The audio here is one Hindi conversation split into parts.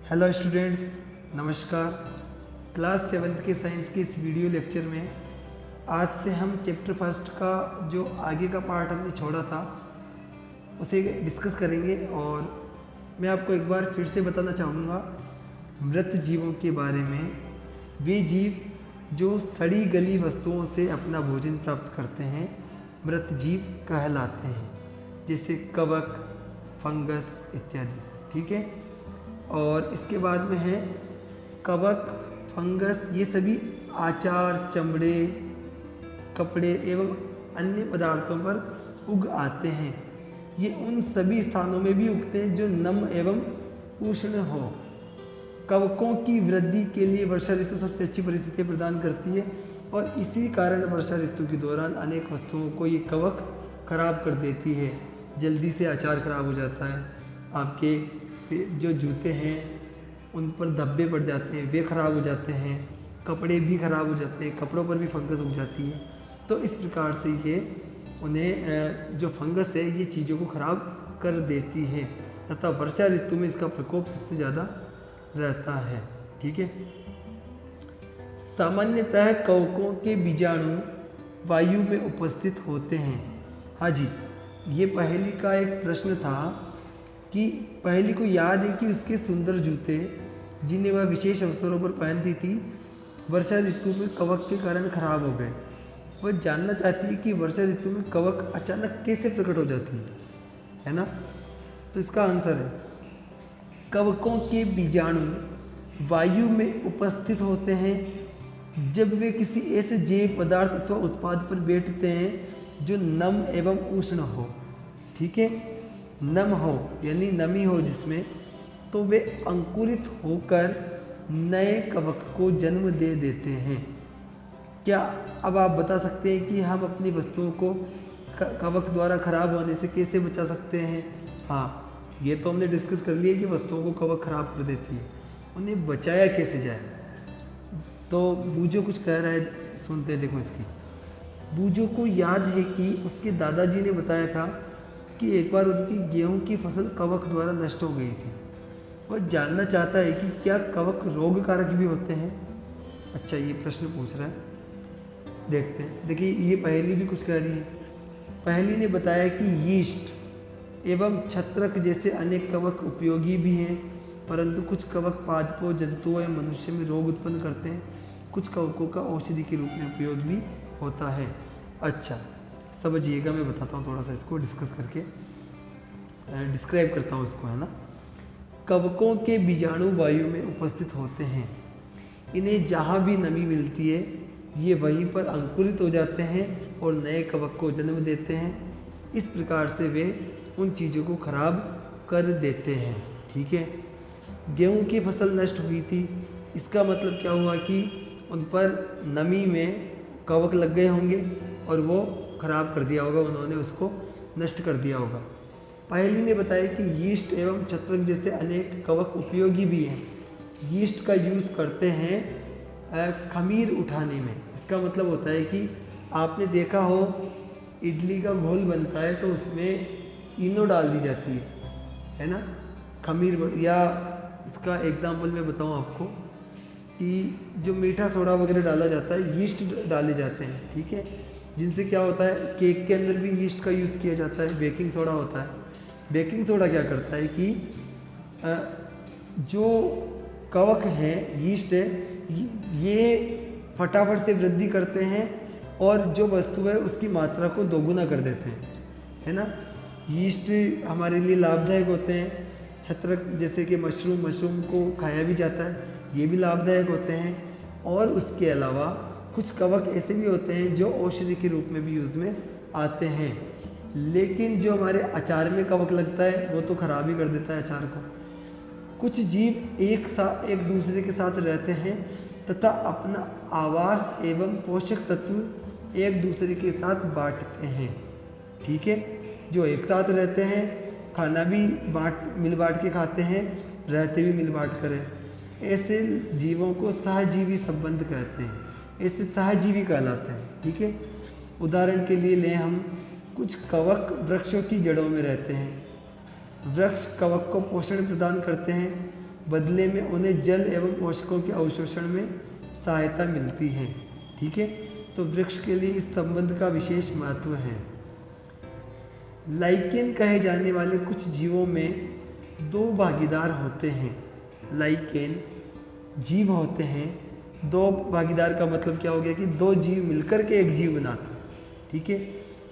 हेलो स्टूडेंट्स, नमस्कार। क्लास 7th के साइंस के इस वीडियो लेक्चर में आज से हम चैप्टर फर्स्ट का जो आगे का पार्ट हमने छोड़ा था उसे डिस्कस करेंगे। और मैं आपको एक बार फिर से बताना चाहूँगा मृत जीवों के बारे में। वे जीव जो सड़ी गली वस्तुओं से अपना भोजन प्राप्त करते हैं मृत जीव कहलाते हैं, जैसे कवक, फंगस इत्यादि। ठीक है। और इसके बाद में है कवक, फंगस, ये सभी आचार, चमड़े, कपड़े एवं अन्य पदार्थों पर उग आते हैं। ये उन सभी स्थानों में भी उगते हैं जो नम एवं उष्ण हो। कवकों की वृद्धि के लिए वर्षा ऋतु सबसे अच्छी परिस्थितियाँ प्रदान करती है और इसी कारण वर्षा ऋतु के दौरान अनेक वस्तुओं को ये कवक खराब कर देती है। जल्दी से अचार खराब हो जाता है, आपके जो जूते हैं उन पर धब्बे पड़ जाते हैं, वे खराब हो जाते हैं, कपड़े भी खराब हो जाते हैं, कपड़ों पर भी फंगस उग जाती है। तो इस प्रकार से ये उन्हें जो फंगस है ये चीज़ों को खराब कर देती है तथा वर्षा ऋतु में इसका प्रकोप सबसे ज़्यादा रहता है। ठीक है। सामान्यतः कवकों के बीजाणु वायु में उपस्थित होते हैं। हाँ जी, ये पहेली का एक प्रश्न था कि पहेली को याद है कि उसके सुंदर जूते जिन्हें वह विशेष अवसरों पर पहनती थी वर्षा ऋतु में कवक के कारण खराब हो गए। वह जानना चाहती है कि वर्षा ऋतु में कवक अचानक कैसे प्रकट हो जाती है ना। तो इसका आंसर है कवकों के बीजाणु वायु में उपस्थित होते हैं जब वे किसी ऐसे जैव पदार्थ अथवा उत्पाद पर बैठते हैं जो नम एवं उष्ण हो। ठीक है। नम हो यानी नमी हो जिसमें, तो वे अंकुरित होकर नए कवक को जन्म दे देते हैं। क्या अब आप बता सकते हैं कि हम अपनी वस्तुओं को कवक द्वारा खराब होने से कैसे बचा सकते हैं? हाँ, ये तो हमने डिस्कस कर लिया कि वस्तुओं को कवक खराब कर देती है, उन्हें बचाया कैसे जाए। तो बूझो कुछ कह रहा है, सुनते हैं। देखो, इसकी बूझो को याद है कि उसके दादाजी ने बताया था कि एक बार उनकी गेहूं की फसल कवक द्वारा नष्ट हो गई थी। वह जानना चाहता है कि क्या कवक रोग कारक भी होते हैं। अच्छा, ये प्रश्न पूछ रहा है, देखते हैं। देखिए, ये पहेली भी कुछ कह रही है। पहेली ने बताया कि यीस्ट एवं छत्रक जैसे अनेक कवक उपयोगी भी हैं, परंतु कुछ कवक पादपों, जंतुओं या मनुष्य में रोग उत्पन्न करते हैं। कुछ कवकों का औषधि के रूप में उपयोग भी होता है। अच्छा, समझिएगा, मैं बताता हूँ थोड़ा सा, इसको डिस्कस करके डिस्क्राइब करता हूँ इसको, है ना। कवकों के बीजाणु वायु में उपस्थित होते हैं। इन्हें जहाँ भी नमी मिलती है ये वहीं पर अंकुरित हो जाते हैं और नए कवक को जन्म देते हैं। इस प्रकार से वे उन चीज़ों को खराब कर देते हैं। ठीक है। गेहूं की फसल नष्ट हुई थी, इसका मतलब क्या हुआ कि उन पर नमी में कवक लग गए होंगे और वो खराब कर दिया होगा, उन्होंने उसको नष्ट कर दिया होगा। पहेली ने बताया कि यीस्ट एवं छत्रक जैसे अनेक कवक उपयोगी भी हैं। यीस्ट का यूज़ करते हैं खमीर उठाने में। इसका मतलब होता है कि आपने देखा हो इडली का घोल बनता है तो उसमें इनो डाल दी जाती है ना, खमीर। या इसका एग्जांपल मैं बताऊं आपको कि जो मीठा सोडा वगैरह डाला जाता है, यीस्ट डाले जाते हैं। ठीक है। जिनसे क्या होता है, केक के अंदर भी यीस्ट का यूज़ किया जाता है। बेकिंग सोडा होता है। बेकिंग सोडा क्या करता है कि जो कवक हैं, यीस्ट है, ये फटाफट से वृद्धि करते हैं और जो वस्तु है उसकी मात्रा को दोगुना कर देते हैं, है ना। यीस्ट हमारे लिए लाभदायक होते हैं। छत्रक जैसे कि मशरूम को खाया भी जाता है, ये भी लाभदायक होते हैं। और उसके अलावा कुछ कवक ऐसे भी होते हैं जो औषधि के रूप में भी यूज़ में आते हैं। लेकिन जो हमारे अचार में कवक लगता है वो तो खराब ही कर देता है अचार को। कुछ जीव एक दूसरे के साथ रहते हैं तथा अपना आवास एवं पोषक तत्व एक दूसरे के साथ बांटते हैं। ठीक है। जो एक साथ रहते हैं, खाना भी मिल बांट के खाते हैं, रहते भी मिल बांट कर हैं। ऐसे जीवों को सहजीवी संबंध कहते हैं। ऐसे सहजीवी कहलाते हैं। ठीक है। उदाहरण के लिए लें हम, कुछ कवक वृक्षों की जड़ों में रहते हैं। वृक्ष कवक को पोषण प्रदान करते हैं बदले में उन्हें जल एवं पोषकों के अवशोषण में सहायता मिलती है। ठीक है, तो वृक्ष के लिए इस संबंध का विशेष महत्व है। लाइकेन कहे जाने वाले कुछ जीवों में दो भागीदार होते हैं। लाइकेन जीव होते हैं, दो भागीदार का मतलब क्या हो गया कि दो जीव मिलकर के एक जीव बनाते हैं। ठीक है,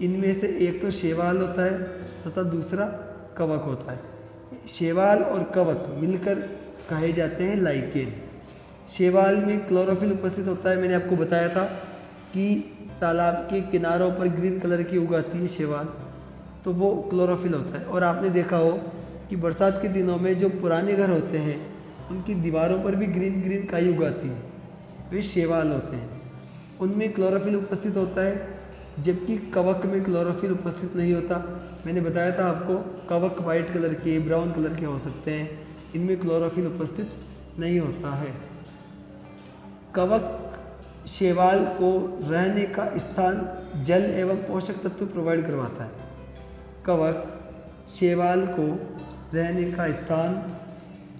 इनमें से एक तो शैवाल होता है तथा दूसरा कवक होता है। शैवाल और कवक मिलकर कहे जाते हैं लाइकेन। शैवाल में क्लोरोफिल उपस्थित होता है। मैंने आपको बताया था कि तालाब के किनारों पर ग्रीन कलर की उगाती है शैवाल, तो वो क्लोरोफिल होता है। और आपने देखा हो कि बरसात के दिनों में जो पुराने घर होते हैं उनकी दीवारों पर भी ग्रीन ग्रीन काई उगाती है, वे शैवाल होते हैं। उनमें क्लोरोफिल उपस्थित होता है, जबकि कवक में क्लोरोफिल उपस्थित नहीं होता। मैंने बताया था आपको, कवक वाइट कलर के, ब्राउन कलर के हो सकते हैं, इनमें क्लोरोफिल उपस्थित नहीं होता है। कवक शैवाल को रहने का स्थान, जल एवं पोषक तत्व प्रोवाइड करवाता है। कवक शैवाल को रहने का स्थान,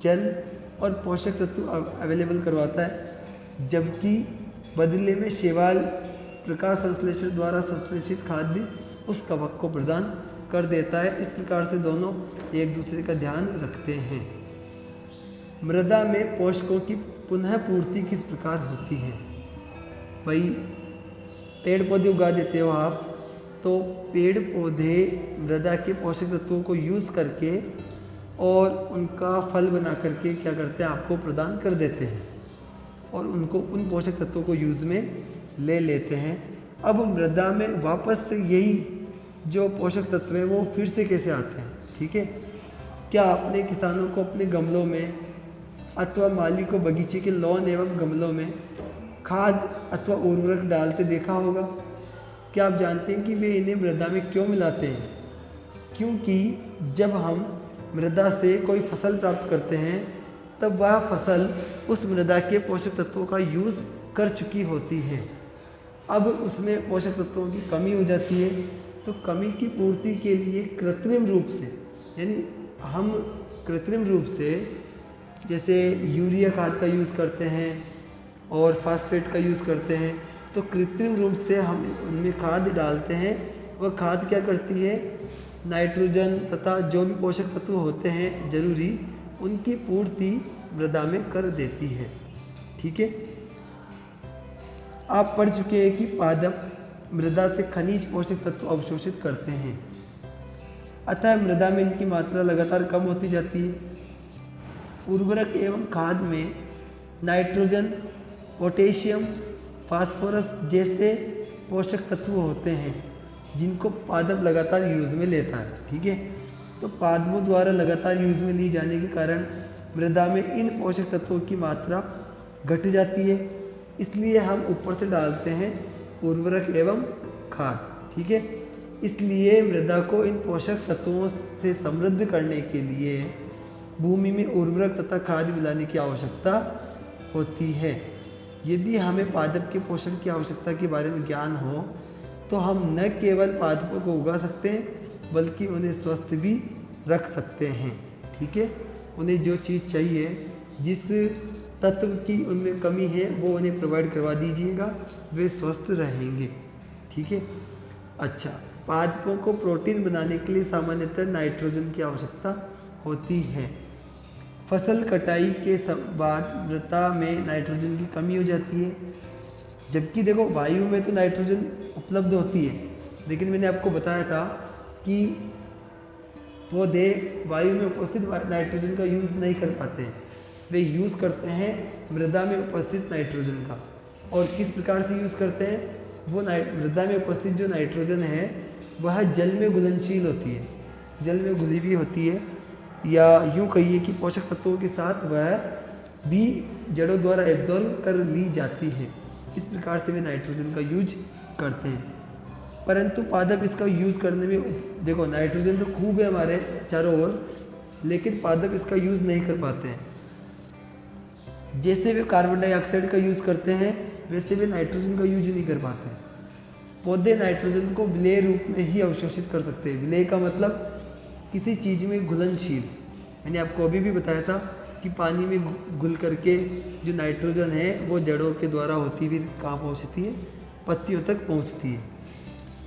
जल और पोषक तत्व अवेलेबल करवाता है, जबकि बदले में शैवाल प्रकाश संश्लेषण द्वारा संश्लेषित खाद्य उस कवक को प्रदान कर देता है। इस प्रकार से दोनों एक दूसरे का ध्यान रखते हैं। मृदा में पोषकों की पुनः पूर्ति किस प्रकार होती है? भाई पेड़ पौधे उगा देते हो आप, तो पेड़ पौधे मृदा के पोषक तत्वों को यूज़ करके और उनका फल बना करके क्या करते हैं, आपको प्रदान कर देते हैं और उनको उन पोषक तत्वों को यूज़ में ले लेते हैं। अब मृदा में वापस से यही जो पोषक तत्व हैं वो फिर से कैसे आते हैं? ठीक है, क्या आपने किसानों को अपने गमलों में अथवा माली को बगीचे के लॉन एवं गमलों में खाद अथवा उर्वरक डालते देखा होगा? क्या आप जानते हैं कि वे इन्हें मृदा में क्यों मिलाते हैं? क्योंकि जब हम मृदा से कोई फसल प्राप्त करते हैं तब वह फसल उस मृदा के पोषक तत्वों का यूज़ कर चुकी होती है। अब उसमें पोषक तत्वों की कमी हो जाती है, तो कमी की पूर्ति के लिए कृत्रिम रूप से, यानी हम कृत्रिम रूप से जैसे यूरिया खाद का यूज़ करते हैं और फास्फेट का यूज़ करते हैं, तो कृत्रिम रूप से हम उनमें खाद डालते हैं। वह खाद क्या करती है, नाइट्रोजन तथा जो भी पोषक तत्व होते हैं जरूरी, उनकी पूर्ति मृदा में कर देती है। ठीक है, आप पढ़ चुके हैं कि पादप मृदा से खनिज पोषक तत्व अवशोषित करते हैं, अतः मृदा में इनकी मात्रा लगातार कम होती जाती है। उर्वरक एवं खाद में नाइट्रोजन, पोटेशियम, फास्फोरस जैसे पोषक तत्व होते हैं जिनको पादप लगातार यूज़ में लेता है। ठीक है, तो पादपों द्वारा लगातार यूज़ में ली जाने के कारण मृदा में इन पोषक तत्वों की मात्रा घट जाती है, इसलिए हम ऊपर से डालते हैं उर्वरक एवं खाद। ठीक है, इसलिए मृदा को इन पोषक तत्वों से समृद्ध करने के लिए भूमि में उर्वरक तथा खाद मिलाने की आवश्यकता होती है। यदि हमें पादप के पोषण की आवश्यकता के बारे में ज्ञान हो तो हम न केवल पादपों को उगा सकते हैं बल्कि उन्हें स्वस्थ भी रख सकते हैं। ठीक है, उन्हें जो चीज़ चाहिए, जिस तत्व की उनमें कमी है वो उन्हें प्रोवाइड करवा दीजिएगा, वे स्वस्थ रहेंगे। ठीक है, अच्छा, पादपों को प्रोटीन बनाने के लिए सामान्यतः नाइट्रोजन की आवश्यकता होती है। फसल कटाई के बाद मृदा में नाइट्रोजन की कमी हो जाती है, जबकि देखो वायु में तो नाइट्रोजन उपलब्ध होती है, लेकिन मैंने आपको बताया था कि पौधे वायु में उपस्थित नाइट्रोजन का यूज़ नहीं कर पाते हैं, वे यूज़ करते हैं मृदा में उपस्थित नाइट्रोजन का। और किस प्रकार से यूज़ करते हैं, वो मृदा में उपस्थित जो नाइट्रोजन है वह जल में घुलनशील होती है, जल में घुली हुई होती है, या यूँ कहिए कि पोषक तत्वों के साथ वह भी जड़ों द्वारा एब्जॉर्ब कर ली जाती है। इस प्रकार से वे नाइट्रोजन का यूज करते हैं। परंतु पादप इसका यूज़ करने में, देखो नाइट्रोजन तो खूब है हमारे चारों ओर, लेकिन पादप इसका यूज़ नहीं कर पाते हैं। जैसे वे कार्बन डाइऑक्साइड का यूज़ करते हैं वैसे वे नाइट्रोजन का यूज नहीं कर पाते हैं। पौधे नाइट्रोजन को विलेय रूप में ही अवशोषित कर सकते हैं। विलेय का मतलब किसी चीज़ में घुलनशील। मैंने आपको अभी भी बताया था कि पानी में घुल करके जो नाइट्रोजन है वो जड़ों के द्वारा होती हुई कहाँ पहुँचती है, पत्तियों तक पहुँचती है।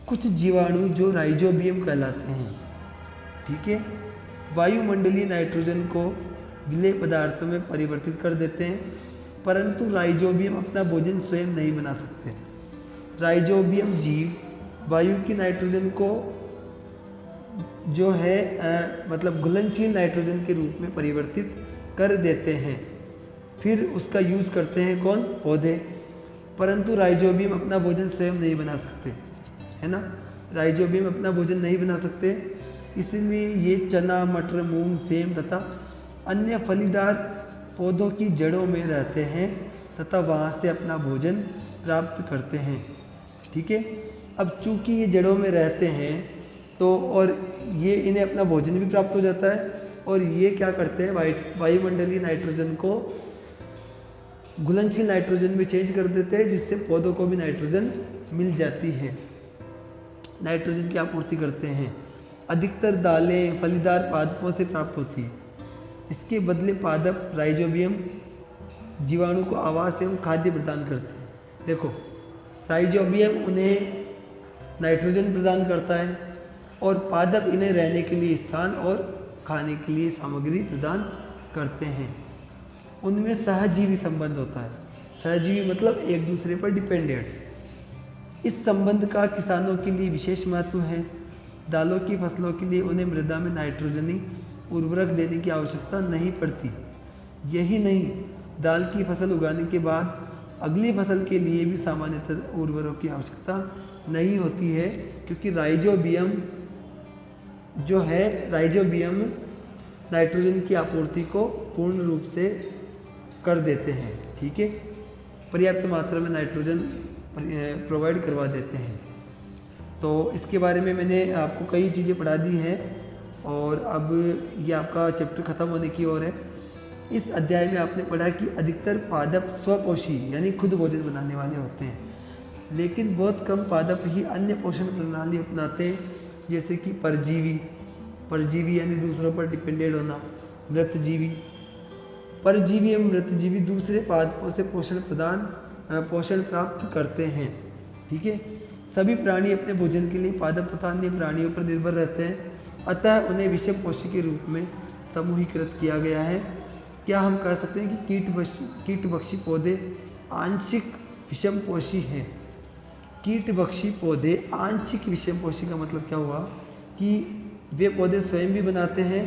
कुछ जीवाणु जो राइजोबियम कहलाते हैं, ठीक है, वायुमंडलीय नाइट्रोजन को विलेय पदार्थों में परिवर्तित कर देते हैं, परंतु राइजोबियम अपना भोजन स्वयं नहीं बना सकते। राइजोबियम जीव वायु की नाइट्रोजन को जो है मतलब घुलनशील नाइट्रोजन के रूप में परिवर्तित कर देते हैं, फिर उसका यूज़ करते हैं कौन, पौधे। परंतु राइजोबियम अपना भोजन स्वयं नहीं बना सकते, है ना, राइजोबियम अपना भोजन नहीं बना सकते, इसलिए ये चना, मटर, मूंग, सेम तथा अन्य फलीदार पौधों की जड़ों में रहते हैं तथा वहाँ से अपना भोजन प्राप्त करते हैं, ठीक है। अब चूंकि ये जड़ों में रहते हैं तो और ये इन्हें अपना भोजन भी प्राप्त हो जाता है, और ये क्या करते हैं, वायुमंडलीय नाइट्रोजन को घुलनशील नाइट्रोजन में चेंज कर देते हैं, जिससे पौधों को भी नाइट्रोजन मिल जाती है, नाइट्रोजन की आपूर्ति करते हैं। अधिकतर दालें फलीदार पादपों से प्राप्त होती है। इसके बदले पादप राइजोबियम जीवाणु को आवास एवं खाद्य प्रदान करते हैं। देखो, राइजोबियम उन्हें नाइट्रोजन प्रदान करता है और पादप इन्हें रहने के लिए स्थान और खाने के लिए सामग्री प्रदान करते हैं। उनमें सहजीवी संबंध होता है। सहजीवी मतलब एक दूसरे पर डिपेंडेंट। इस संबंध का किसानों के लिए विशेष महत्व है। दालों की फसलों के लिए उन्हें मृदा में नाइट्रोजनी उर्वरक देने की आवश्यकता नहीं पड़ती। यही नहीं, दाल की फसल उगाने के बाद अगली फसल के लिए भी सामान्यतः उर्वरक की आवश्यकता नहीं होती है, क्योंकि राइजोबियम जो है, राइजोबियम नाइट्रोजन की आपूर्ति को पूर्ण रूप से कर देते हैं, ठीक है, पर्याप्त मात्रा में नाइट्रोजन प्रोवाइड करवा देते हैं। तो इसके बारे में मैंने आपको कई चीज़ें पढ़ा दी हैं और अब ये आपका चैप्टर ख़त्म होने की ओर है। इस अध्याय में आपने पढ़ा कि अधिकतर पादप स्वपोषी यानी खुद भोजन बनाने वाले होते हैं, लेकिन बहुत कम पादप ही अन्य पोषण प्रणाली अपनाते हैं, जैसे कि परजीवी यानी दूसरों पर डिपेंडेंट होना, मृतजीवी। परजीवी एवं मृतजीवी दूसरे पादपों से पोषण प्राप्त करते हैं, ठीक है। सभी प्राणी अपने भोजन के लिए पादप तथा अन्य प्राणियों पर निर्भर रहते हैं, अतः उन्हें विषमपोषी के रूप में समूहीकृत किया गया है। क्या हम कह सकते हैं कि कीटभक्षी पौधे आंशिक विषमपोषी हैं? कीटभक्षी पौधे आंशिक विषमपोषी का मतलब क्या हुआ कि वे पौधे स्वयं भी बनाते हैं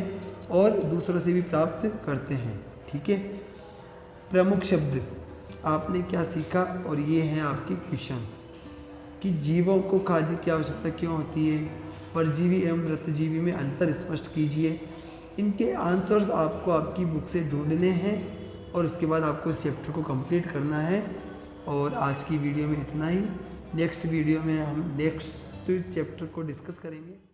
और दूसरों से भी प्राप्त करते हैं, ठीक है। प्रमुख शब्द आपने क्या सीखा, और ये हैं आपके क्वेश्चंस कि जीवों को खाद्य की आवश्यकता क्यों होती है, परजीवी एवं मृतजीवी में अंतर स्पष्ट कीजिए। इनके आंसर्स आपको आपकी बुक से ढूंढने हैं और उसके बाद आपको इस चैप्टर को कंप्लीट करना है। और आज की वीडियो में इतना ही। नेक्स्ट वीडियो में हम नेक्स्ट चैप्टर को डिस्कस करेंगे।